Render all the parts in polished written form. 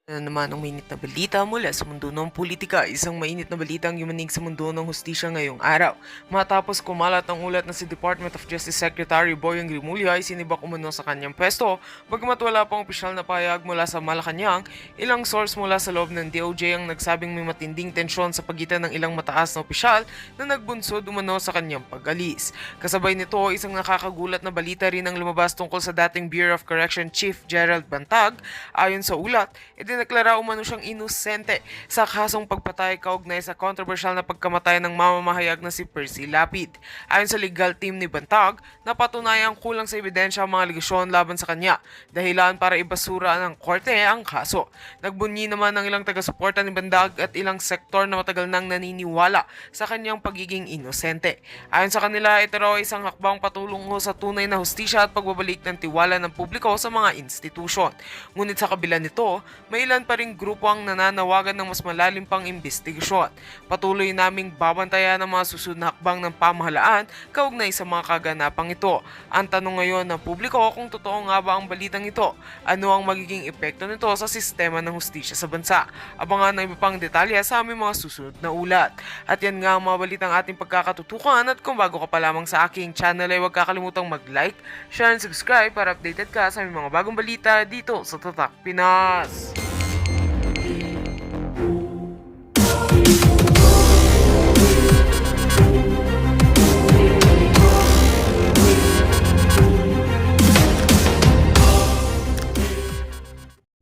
Naman ang mainit na balita mula sa mundo ng politika. Isang mainit na balita ang yumanig sa mundo ng hustisya ngayong araw. Matapos kumalat ang ulat na si Department of Justice Secretary Boyong Rimulya ay sinibak umano sa kanyang pwesto. Bagamat wala pang opisyal na pahayag mula sa Malacanang, ilang source mula sa loob ng DOJ ang nagsabing may matinding tensyon sa pagitan ng ilang mataas na opisyal na nagbunsod umano sa kanyang pag-alis. Kasabay nito, isang nakakagulat na balita rin ang lumabas tungkol sa dating Bureau of Correction Chief Gerald Bantag. Ayon sa ulat, idineklara umano siyang inosente sa kasong pagpatay kaugnay sa controversial na pagkamatay ng mamamahayag na si Percy Lapid. Ayon sa legal team ni Bantag, napatunayang kulang sa ebidensya ang mga alegasyon laban sa kanya, dahilan para ibasura ng korte ang kaso. Nagbunyi naman ng ilang taga-suporta ni Bantag at ilang sektor na matagal nang naniniwala sa kanyang pagiging inosente. Ayon sa kanila, ito raw ay isang hakbang patulong sa tunay na hustisya at pagbabalik ng tiwala ng publiko sa mga institusyon. Ngunit sa kabila nito, may ilan pa ring grupo ang nananawagan ng mas malalim pang investigasyon. Patuloy naming babantayan ang mga susunod na hakbang ng pamahalaan kaugnay sa mga kaganapang ito. Ang tanong ngayon ng publiko kung totoo nga ba ang balitang ito, ano ang magiging epekto nito sa sistema ng hustisya sa bansa. Abangan ang iba pang detalye sa aming mga susunod na ulat. At yan nga ang mga balitang ating pagkakatutukan, at kung bago ka pa lamang sa aking channel ay huwag kakalimutang mag-like, share and subscribe para updated ka sa aming mga bagong balita dito sa Tatak Pinas.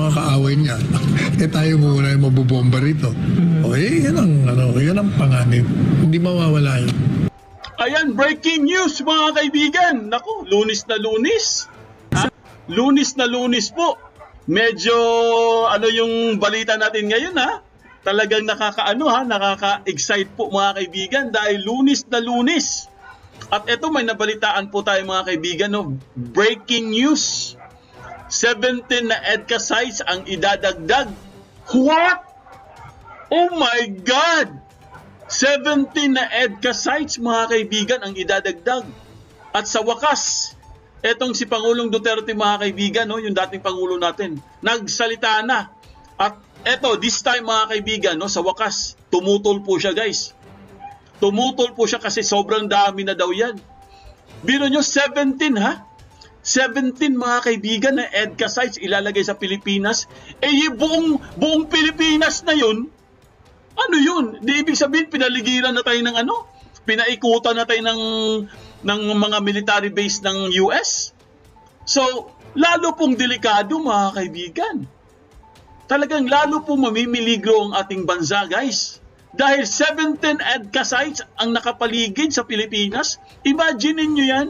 Mga kaaway niya, tayo muna yung mabubomba rito. O yan ang panganib. Hindi mawawala yun. Ayan, breaking news mga kaibigan. Naku, Lunes na Lunes. Lunes na Lunes po. Medyo yung balita natin ngayon Talagang nakaka-excite po mga kaibigan dahil Lunes na Lunes. At eto, may nabalitaan po tayo mga kaibigan, breaking news. 17 na EDCA sites ang idadagdag. What? Oh my God! 17 na EDCA sites mga kaibigan ang idadagdag. At sa wakas, etong si Pangulong Duterte mga kaibigan, yung dating Pangulo natin, nagsalita na. At eto, this time mga kaibigan, sa wakas, tumutol po siya guys. Tumutol po siya kasi sobrang dami na daw yan. Biro nyo, 17 17 mga kaibigan na EDCA sites ilalagay sa Pilipinas. Yung buong Pilipinas na yun, ano yun? Di ibig sabihin, pinaligiran na tayo ng pinaikutan na tayo ng mga military base ng US. So, lalo pong delikado mga kaibigan. Talagang lalo pong mamimiligro ang ating bansa guys. Dahil 17 EDCA sites ang nakapaligid sa Pilipinas. Imagine nyo yan.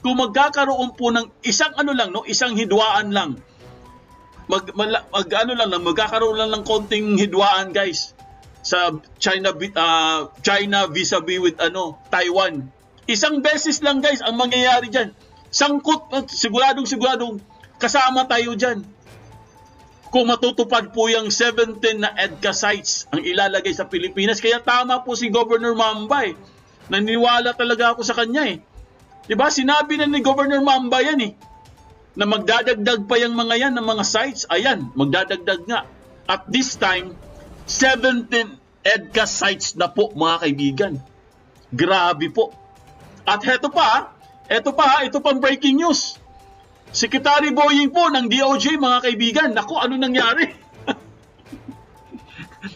Kung magkakaroon po ng isang isang hidwaan lang. Magkakaroon lang ng konting hidwaan guys sa China vis-a-vis with Taiwan. Isang beses lang guys ang mangyayari diyan. Sangkot, siguradong kasama tayo diyan. Kung matutupad po yung 17 na EDCA sites ang ilalagay sa Pilipinas. Kaya tama po si Governor Mambay. Naniwala talaga ako sa kanya Diba? Sinabi na ni Governor Mamba yan na magdadagdag pa yung mga yan ng mga sites. Ayan, magdadagdag nga. At this time, 17 EDCA sites na po mga kaibigan. Grabe po. At ito pang breaking news. Secretary Boying po ng DOJ mga kaibigan. Naku, ano nangyari?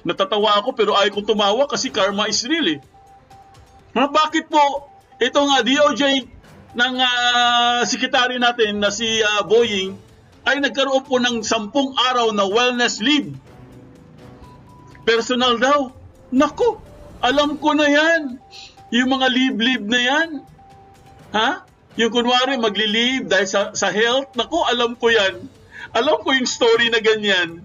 Natatawa ako pero ayaw kong tumawa kasi karma is real Bakit po itong DOJ ng sekretary natin na si Boying ay nagkaroon po ng 10 araw na wellness leave. Personal daw. Naku, alam ko na yan. Yung mga leave na yan. Yung kunwari magli-leave dahil sa health. Naku, alam ko yan. Alam ko yung story na ganyan.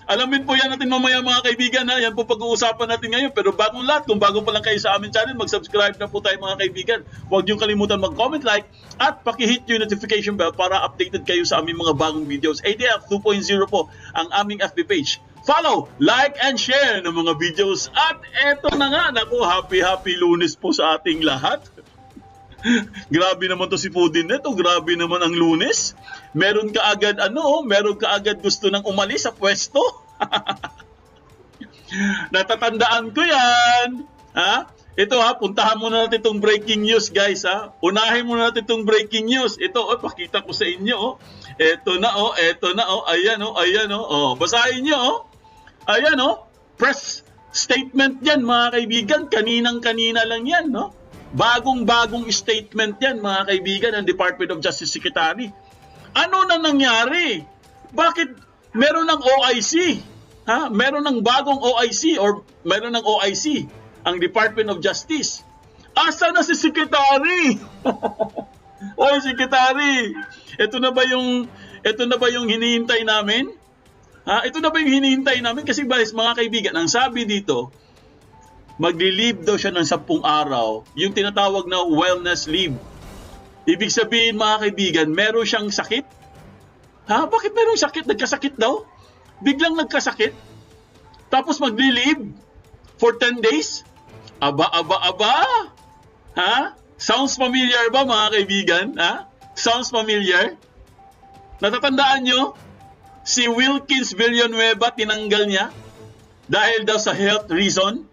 Alamin po yan natin mamaya mga kaibigan Yan po pag-uusapan natin ngayon. Pero bagong lahat, kung bago pa lang kayo sa aming channel, mag-subscribe na po tayo mga kaibigan. Huwag niyong kalimutan mag-comment, like, at paki-hit yung notification bell para updated kayo sa aming mga bagong videos. ATF 2.0 po ang aming FB page. Follow, like, and share ng mga videos. At eto na nga, naku, happy Lunes po sa ating lahat. Grabe naman to si Pudin neto, grabe naman ang Lunes. meron ka agad meron ka agad gusto nang umalis sa pwesto. Natatandaan ko yan. Ha? Ito puntahan muna natin itong breaking news, guys, ha. Unahin muna natin itong breaking news. Ito, pakita ko sa inyo, Ito na, ayan, basahin nyo, Ayan, press statement yan, mga kaibigan. Kaninang-kanina lang yan, no? Bagong-bagong statement yan, mga kaibigan, ng Department of Justice Secretary. Ano na nangyari? Bakit meron ng OIC? Ha? Meron ng bagong OIC or meron ng OIC ang Department of Justice. Asa na si Secretary? Oy, Secretary, ito na ba yung hinihintay namin? Ha? Ito na ba yung hinihintay namin? Kasi guys, mga kaibigan, ang sabi dito, magli-leave daw siya ng 10 araw, yung tinatawag na wellness leave. Ibig sabihin, mga kaibigan, meron siyang sakit? Ha? Bakit merong sakit? Nagkasakit daw? Biglang nagkasakit? Tapos magli-leave for 10 days? Aba. Ha? Sounds familiar ba, mga kaibigan? Ha? Sounds familiar? Natatandaan nyo? Si Wilkins Villanueva, tinanggal niya dahil daw sa health reason.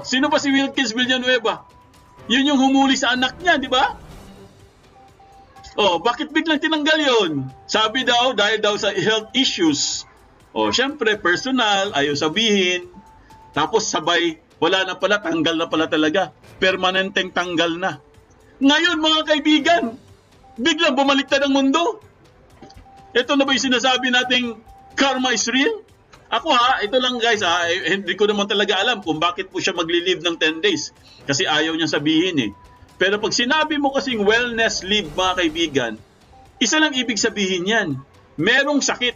Sino ba si Wilkins Villanueva? Yun yung humuli sa anak niya, di ba? Bakit biglang tinanggal yun? Sabi daw, dahil daw sa health issues. Syempre, personal, ayaw sabihin. Tapos sabay, wala na pala, tanggal na pala talaga. Permanenteng tanggal na. Ngayon, mga kaibigan, biglang bumaliktad ang mundo. Ito na ba yung sinasabi nating karma is real? Ako ito lang guys hindi ko naman talaga alam kung bakit po siya magli-leave ng 10 days. Kasi ayaw niya sabihin Pero pag sinabi mo kasing wellness leave, mga kaibigan, isa lang ibig sabihin yan. Merong sakit.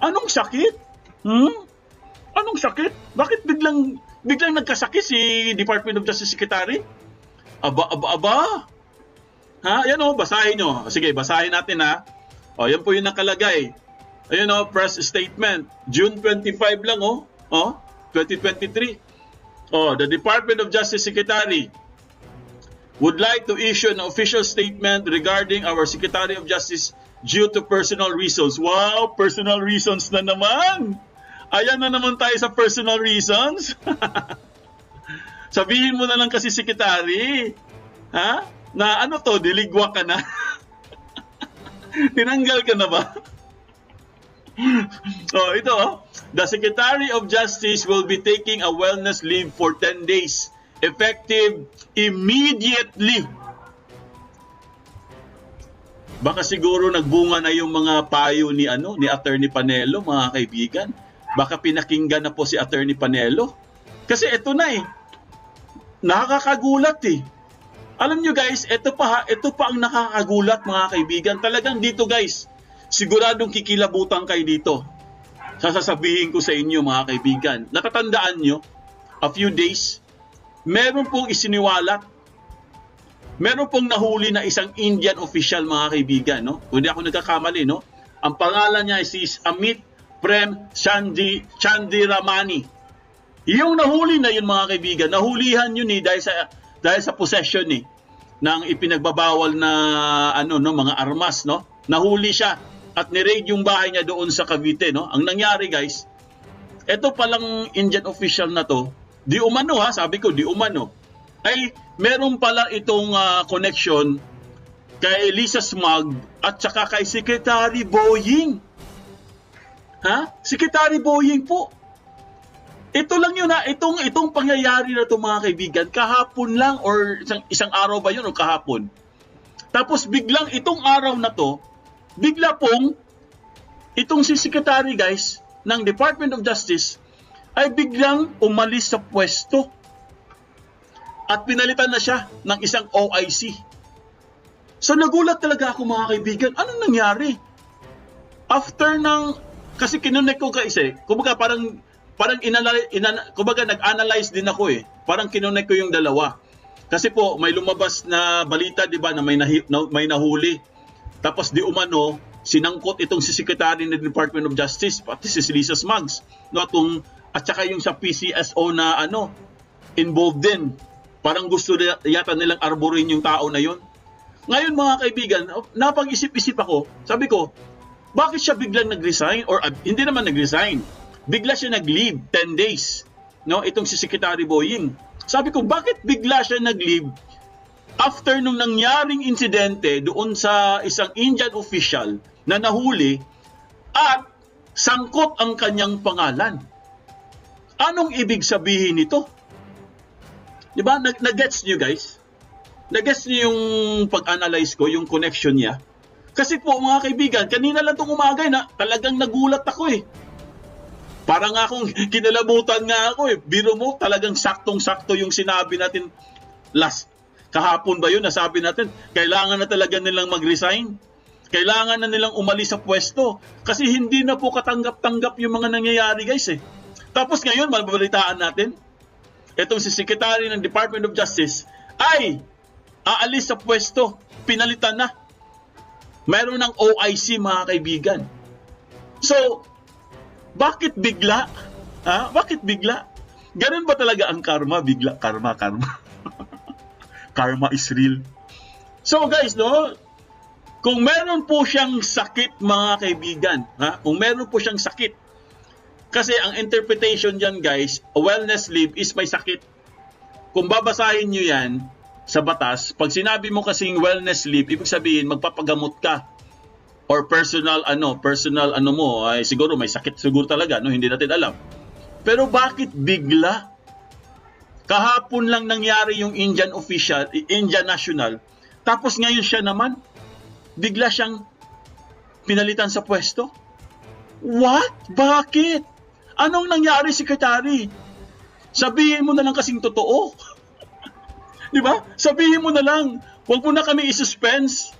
Anong sakit? Anong sakit? Bakit biglang nagkasakit si Department of Justice Secretary? Aba. Ha? Yan basahin nyo. Sige, basahin natin ha. Yan po yung nakalagay. Ayun press statement. June 25 lang 2023. The Department of Justice Secretary would like to issue an official statement regarding our Secretary of Justice due to personal reasons. Wow, personal reasons na naman. Ayan na naman tayo sa personal reasons. Sabihin mo na lang kasi, Secretary, ha? Na diligwa ka na. Tinanggal ka na ba? The Secretary of Justice will be taking a wellness leave for 10 days, effective immediately. Baka siguro nagbunga na yung mga payo ni Attorney Panelo, mga kaibigan. Baka pinakinggan na po si Attorney Panelo. Kasi ito na nakakagulat Alam nyo guys, ito pa ang nakakagulat, mga kaibigan. Talagang dito guys, siguradong kikilabutan kayo dito. Sasabihin ko sa inyo, mga kaibigan. Natatandaan nyo, a few days, meron pong isiniwalat. Meron pong nahuli na isang Indian official, mga kaibigan. Kung hindi ako nagkakamali, ang pangalan niya is Amit Prem Chandiramani. Yung nahuli na yun, mga kaibigan, nahulihan yun dahil sa possession ng ipinagbabawal na mga armas, Nahuli siya at ni-raid yung bahay niya doon sa Cavite, Ang nangyari, guys, ito palang Indian official na to, di umano sabi ko, di umano, ay meron pala itong connection kay Lisa Smug at saka kay Secretary Boying. Secretary Boying po. Ito lang yun itong pangyayari na to, mga kaibigan, kahapon lang or isang araw ba yun o kahapon. Tapos biglang itong araw na to, bigla pong itong si Secretary guys ng Department of Justice ay biglang umalis sa pwesto at pinalitan na siya ng isang OIC. So nagulat talaga ako, mga kaibigan, anong nangyari? After kasi kinunek ko kasi, kumbaga kumbaga nag-analyze din ako Parang kinunek ko yung dalawa. Kasi po may lumabas na balita, 'di ba, na may nahuli. Tapos di umano sinangkot itong si Secretary ng Department of Justice, pati si Lisa Smug, at saka yung sa PCSO na involved din. Parang gusto yata nilang arborin yung tao na 'yon. Ngayon mga kaibigan, napag-isip-isip ako, sabi ko, bakit siya biglang nag-resign? Or hindi naman nag-resign. Bigla siya nag-leave 10 days. No, itong si Secretary Boying. Sabi ko, bakit bigla siya nag-leave after nung nangyaring insidente doon sa isang Indian official na nahuli at sangkot ang kanyang pangalan? Anong ibig sabihin nito? Di ba? Nag-gets nyo guys? Nag-gets nyo yung pag-analyze ko, yung connection niya? Kasi po mga kaibigan, kanina lang itong umaga na talagang nagulat ako eh. Parang akong kinalabutan nga ako eh. Biro mo, talagang saktong-sakto yung sinabi natin kahapon ba yun, nasabi natin, kailangan na talaga nilang mag-resign. Kailangan na nilang umalis sa pwesto. Kasi hindi na po katanggap-tanggap yung mga nangyayari guys eh. Tapos ngayon, mababalitaan natin, itong si Secretary ng Department of Justice ay aalis sa pwesto, pinalitan na. Mayroon ng OIC mga kaibigan. So, bakit bigla? Bakit bigla? Ganun ba talaga ang karma? Bigla, karma. Karma is real. So guys, no? Kung meron po siyang sakit mga kaibigan, kung meron po siyang sakit, kasi ang interpretation dyan guys, a wellness leave is may sakit. Kung babasahin nyo yan sa batas, pag sinabi mo kasing wellness leave, ibig sabihin magpapagamot ka or personal mo ay siguro may sakit siguro talaga, no, hindi natin alam. Pero bakit bigla? Kahapon lang nangyari yung Indian official, Indian national, tapos ngayon siya naman bigla siyang pinalitan sa pwesto? What? Bakit? Anong nangyari, Secretary? Sabihin mo na lang kasing totoo. Di ba? Sabihin mo na lang. Huwag mo na kami i-suspense.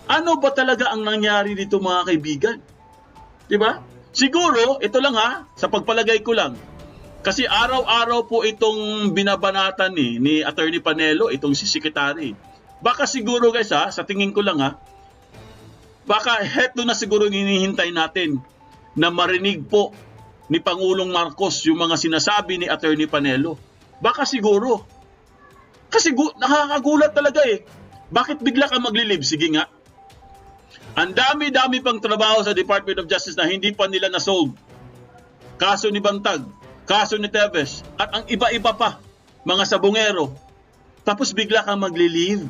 Ano ba talaga ang nangyari dito mga kaibigan? Di ba? Siguro, ito lang sa pagpalagay ko lang. Kasi araw-araw po itong binabanatan ni Attorney Panelo, itong si Secretary. Baka siguro guys sa tingin ko lang baka heto na siguro hinihintay natin na marinig po ni Pangulong Marcos yung mga sinasabi ni Attorney Panelo. Baka siguro. Kasi nakakagulat talaga eh. Bakit bigla ka magli-leave? Sige nga. Ang dami-dami pang trabaho sa Department of Justice na hindi pa nila na-solve. Kaso ni Bantag, kaso ni Teves, at ang iba-iba pa, mga sabungero. Tapos bigla ka magli-leave.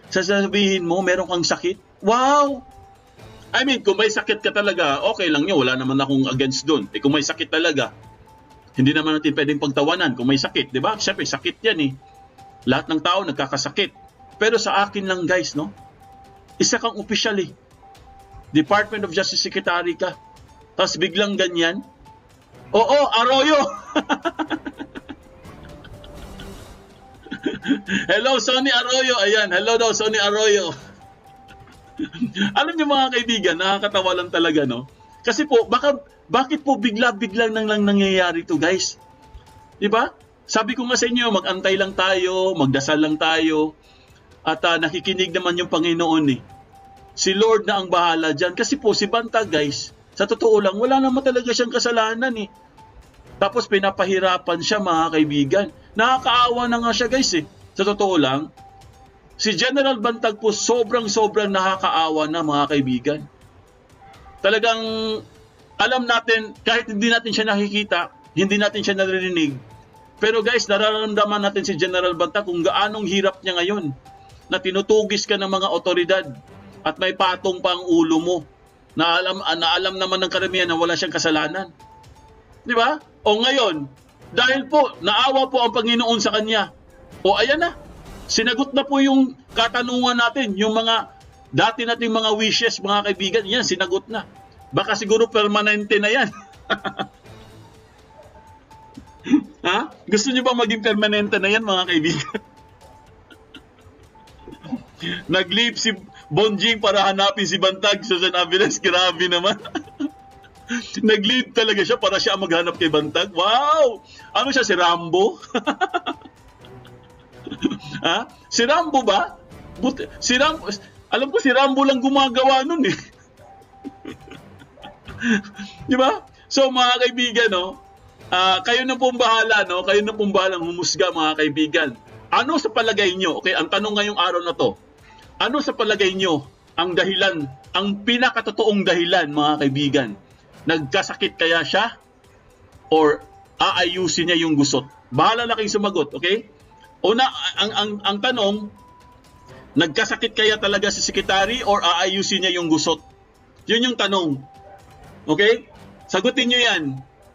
Sasabihin mo, meron kang sakit? Wow! I mean, kung may sakit ka talaga, okay lang yun. Wala naman akong against dun. Kung may sakit talaga, hindi naman natin pwedeng pagtawanan kung may sakit. Diba? Siyempre, sakit yan eh. Lahat ng tao nagkakasakit. Pero sa akin lang guys, no? Isa kang opisyal eh. Department of Justice Secretary ka. Tapos biglang ganyan. Oo, Arroyo! Hello, Sonny Arroyo. Ayan, hello daw, Sonny Arroyo. Alam niyo mga kaibigan, nakakatawa lang talaga, no? Kasi po, bakit po bigla-biglang lang nangyayari to guys? Diba? Sabi ko nga sa inyo, mag-antay lang tayo, magdasal lang tayo, at nakikinig naman yung Panginoon eh. Si Lord na ang bahala dyan. Kasi po si Bantag guys, sa totoo lang, wala naman talaga siyang kasalanan eh. Tapos pinapahirapan siya mga kaibigan. Nakakaawa na nga siya guys eh. Sa totoo lang, si General Bantag po sobrang nakakaawa na mga kaibigan. Talagang alam natin, kahit hindi natin siya nakikita, hindi natin siya naririnig, pero guys, nararamdaman natin si General Bantag kung gaanong hirap niya ngayon na tinutugis ka ng mga otoridad at may patong pa ang ulo mo na alam naman ng karamihan na wala siyang kasalanan. Di ba? O ngayon, dahil po naawa po ang Panginoon sa kanya, o ayan na, sinagot na po yung katanungan natin, yung mga dati nating mga wishes mga kaibigan, yan sinagot na. Baka siguro permanente na yan. Gusto niyo ba maging permanente na yan mga kaibigan? Nag-leave si Bonjing para hanapin si Bantag sa San Aviles. Grabe naman. Nag-leave talaga siya para siya maghanap kay Bantag. Wow! Ano siya, si Rambo? Si Rambo ba? Alam ko si Rambo lang gumagawa nun eh. Di ba? So mga kaibigan, no? Kayo na pong bahala, no? Kayo na pong bahalang humusga mga kaibigan. Ano sa palagay nyo? Okay, ang tanong ngayong araw na to. Ano sa palagay nyo ang dahilan, ang pinakatotoong dahilan mga kaibigan? Nagkasakit kaya siya? Or aayusin niya yung gusot? Bahala na kayong sumagot, okay? Una, ang tanong, nagkasakit kaya talaga si Secretary or aayusin niya yung gusot? Yun yung tanong. Okay? Sagutin nyo yan.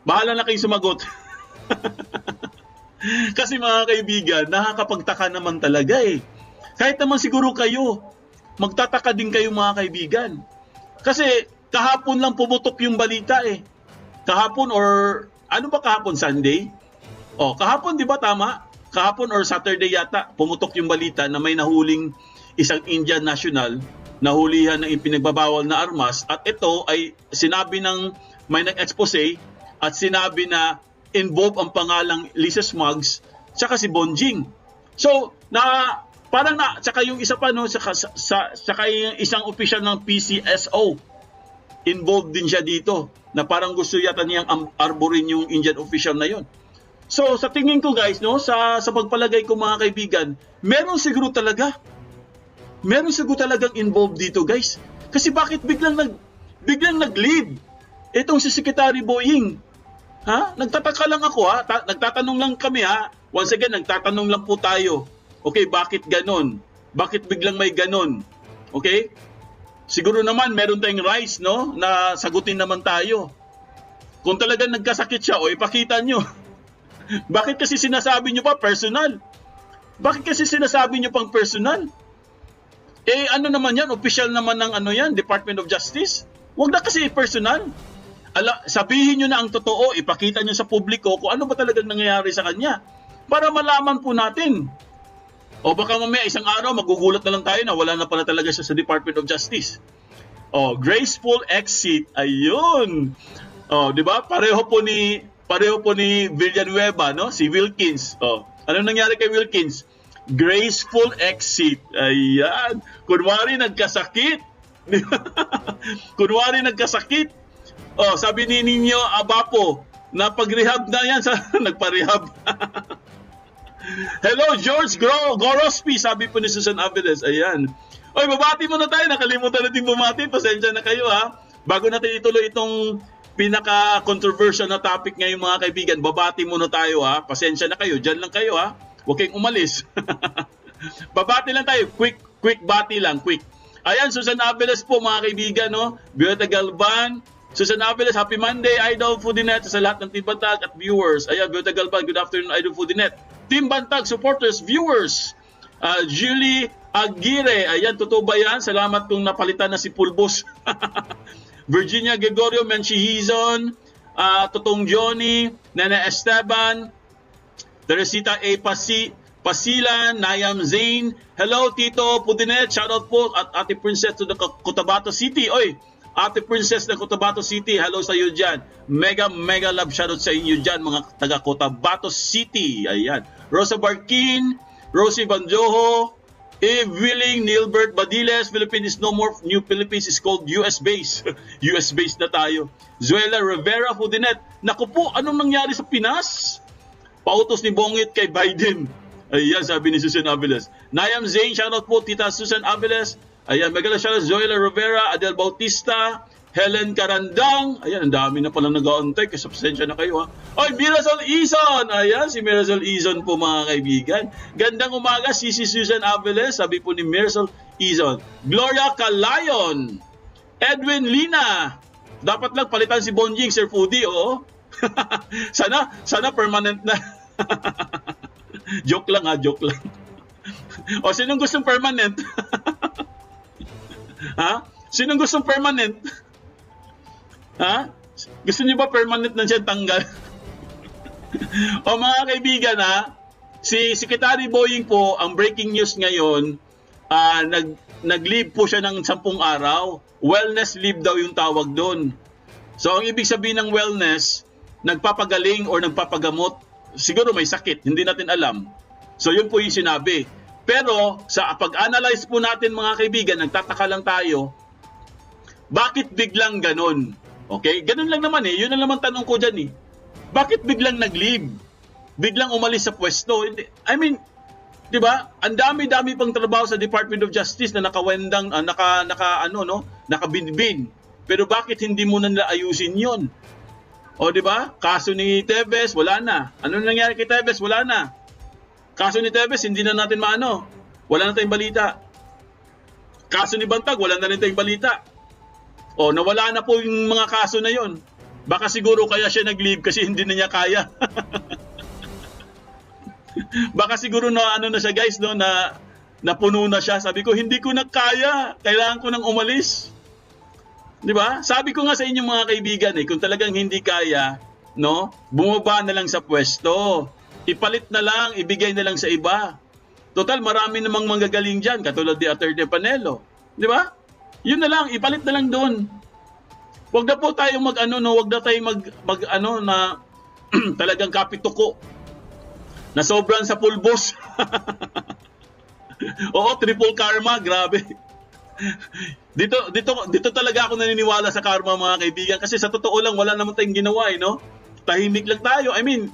Bahala na kayong sumagot. Kasi mga kaibigan, nakakapagtaka naman talaga eh. Kahit naman siguro kayo, magtataka din kayo mga kaibigan. Kasi kahapon lang pumutok yung balita eh. Kahapon or ano ba kahapon? Sunday? Oh, kahapon 'di ba tama? Kahapon or Saturday yata pumutok yung balita na may nahuling isang Indian national nahulihan ng ipinagbabawal na armas at ito ay sinabi ng may nag-expose at sinabi na involved ang pangalang Lisa Smugs tsaka si Bonjing. So, parang tsaka yung isa pa no, tsaka yung isang opisyal ng PCSO involved din siya dito na parang gusto yata niyang arborin yung Indian official na yon. So, sa tingin ko guys, no, sa pagpalagay ko mga kaibigan, meron siguro talagang involved dito guys. Kasi bakit biglang nag-leave itong si Secretary Boying? Ha? Nagtataka lang ako ha. Nagtatanong lang kami ha. Once again, nagtatanong lang po tayo. Okay, bakit ganon? Bakit biglang may ganon? Okay? Siguro naman meron tayong rights, no? Na sagutin naman tayo. Kung talagang nagkasakit siya, o ipakita nyo. Bakit kasi sinasabi nyo pa personal? Bakit kasi sinasabi nyo pang personal? Eh ano naman yan? Official naman ng ano yan? Department of Justice? Huwag na kasi personal. Sabihin nyo na ang totoo, ipakita nyo sa publiko kung ano ba talagang nangyayari sa kanya. Para malaman po natin. O baka mamaya isang araw magugulat na lang tayo na wala na pala talaga siya sa Department of Justice. Oh, graceful exit. Ayun. Oh, 'di ba? Pareho po ni Villanueva, no? Si Wilkins. Oh, ano nangyari kay Wilkins? Graceful exit. Ayan. Kunwari nagkasakit. Kunwari nagkasakit. Oh, sabi ni Ninyo Abapo, na pag-rehab na yan sa nagpa-rehab. Hello, George Gorospi, sabi po ni Susan Aviles. Ayan. Oy, babati muna tayo. Nakalimutan natin bumati. Pasensya na kayo ha. Bago natin ituloy itong pinaka-controversial na topic ngayon mga kaibigan, babati muna tayo ha. Pasensya na kayo. Diyan lang kayo ha. Huwag kayong umalis. Babati lang tayo. Quick bati lang. Quick. Ayan, Susan Aviles po mga kaibigan. No? Beata Galban. Susan Aviles, happy Monday, Idol Foodinet sa lahat ng Team Bantag at viewers. Ayan, Beata Galban, good afternoon, Idol Foodinet. Team Bantag supporters, viewers. Julie Aguirre, ayan, totoo ba yan? Salamat kung napalitan na si Pulbos. Virginia Gregorio Menchihizon, Totong Johnny, Nana Esteban, Teresita A. Pasilan, Nayam Zane. Hello, Tito Pudinet, shoutout po at Ate Princess to the Cotabato City. Oy, Ate Princess ng Cotabato City, hello sa iyo dyan. Mega love shoutout sa inyo dyan, mga taga Cotabato City. Ayan. Rosa Barkin, Rosie Banjoho, Eve Willing, Nilbert Badiles, Philippines is no more, New Philippines is called US base. US base na tayo. Zuela Rivera Fudinet, naku po, anong nangyari sa Pinas? Pautos ni Bongit kay Biden. Ayan, sabi ni Susan Aviles. Nayam Zane, shoutout po, Tita Susan Aviles. Ayan, megala shoutout, Zoila Rivera, Adel Bautista, Helen Carandang. Ayan, ang dami na palang nag-aantay. Kasi pasensya na kayo ha. Oy, Mirasol Izon. Ayan, si Mirasol Izon po mga kaibigan. Gandang umaga, si Susan Aviles. Sabi po ni Mirasol Izon. Gloria Calayon. Edwin Lina. Dapat lang palitan si Bonjing, Sir Foodie, oo. sana permanent na. Joke lang ha, joke lang. O, sinong gustong permanent? Ha? Sinong gustong permanent? Ha? Gusto niyo ba permanent na siya tanggal? O mga kaibigan ha, si Secretary Boying po, ang breaking news ngayon, nag-leave po siya ng 10 araw. Wellness leave daw yung tawag doon. So ang ibig sabihin ng wellness, nagpapagaling or nagpapagamot, siguro may sakit, hindi natin alam. So yun po yung sinabi. Pero sa pag-analyze po natin mga kaibigan, nagtataka lang tayo, bakit biglang ganon? Okay? Ganon lang naman eh. Yun ang naman tanong ko dyan eh. Bakit biglang nag-leave? Biglang umalis sa pwesto? I mean, 'Di ba? Ang dami-dami pang trabaho sa Department of Justice na nakawendang nakabinbin. Pero bakit hindi mo na nila ayusin 'yon? O 'di ba? Kaso ni Tevez, wala na. Ano nangyari kay Tevez? Wala na. Kaso ni Tevez, hindi na natin maano. Wala na tayong balita. Kaso ni Bantag, wala na rin tayong balita. O, nawala na po yung mga kaso na 'yon. Baka siguro kaya siya nag-leave kasi hindi na niya kaya. Baka siguro na ano na siya guys, no, na napuno na siya. Sabi ko, hindi ko na kaya. Kailangan ko nang umalis. 'Di ba? Sabi ko nga sa inyo mga kaibigan kung talagang hindi kaya, no, bumaba na lang sa pwesto. Ipalit na lang, ibigay na lang sa iba. Total, marami namang manggagaling diyan, katulad ni Attorney Panelo. 'Di ba? 'Yun na lang, ipalit na lang doon. Huwag na po tayong huwag na tayong na talagang kapituko. Na sobrang sa pulbos. Oo, triple karma, grabe. Dito talaga ako naniniwala sa karma mga kaibigan kasi sa totoo lang wala naman tayong ginawa no? Tahimik lang tayo. I mean,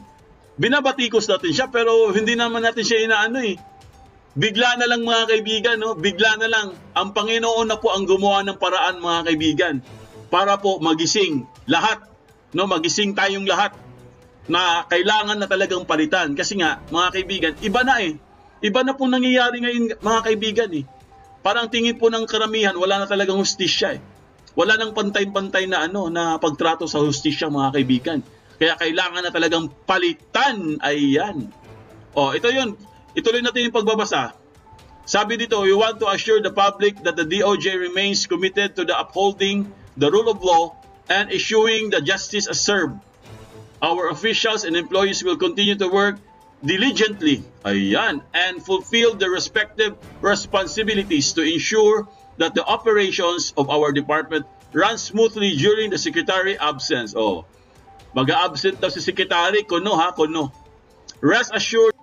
binabatikos natin siya pero hindi naman natin siya inaano Bigla na lang mga kaibigan, no? Bigla na lang. Ang Panginoon na po ang gumawa ng paraan mga kaibigan para po magising lahat, no? Magising tayong lahat na kailangan na talagang palitan. Kasi nga, mga kaibigan, iba na Iba na po nangyayari ngayon, mga kaibigan Parang tingin po ng karamihan, wala na talagang hustisya Wala nang pantay-pantay na na pagtrato sa hustisya, mga kaibigan. Kaya kailangan na talagang palitan. Ayan. Ito yun. Ituloy natin yung pagbabasa. Sabi dito, we want to assure the public that the DOJ remains committed to the upholding the rule of law and issuing the justice as served. Our officials and employees will continue to work diligently and fulfill their respective responsibilities to ensure that the operations of our department run smoothly during the secretary absence. Mag-a-absent daw si secretary, kuno. Rest assured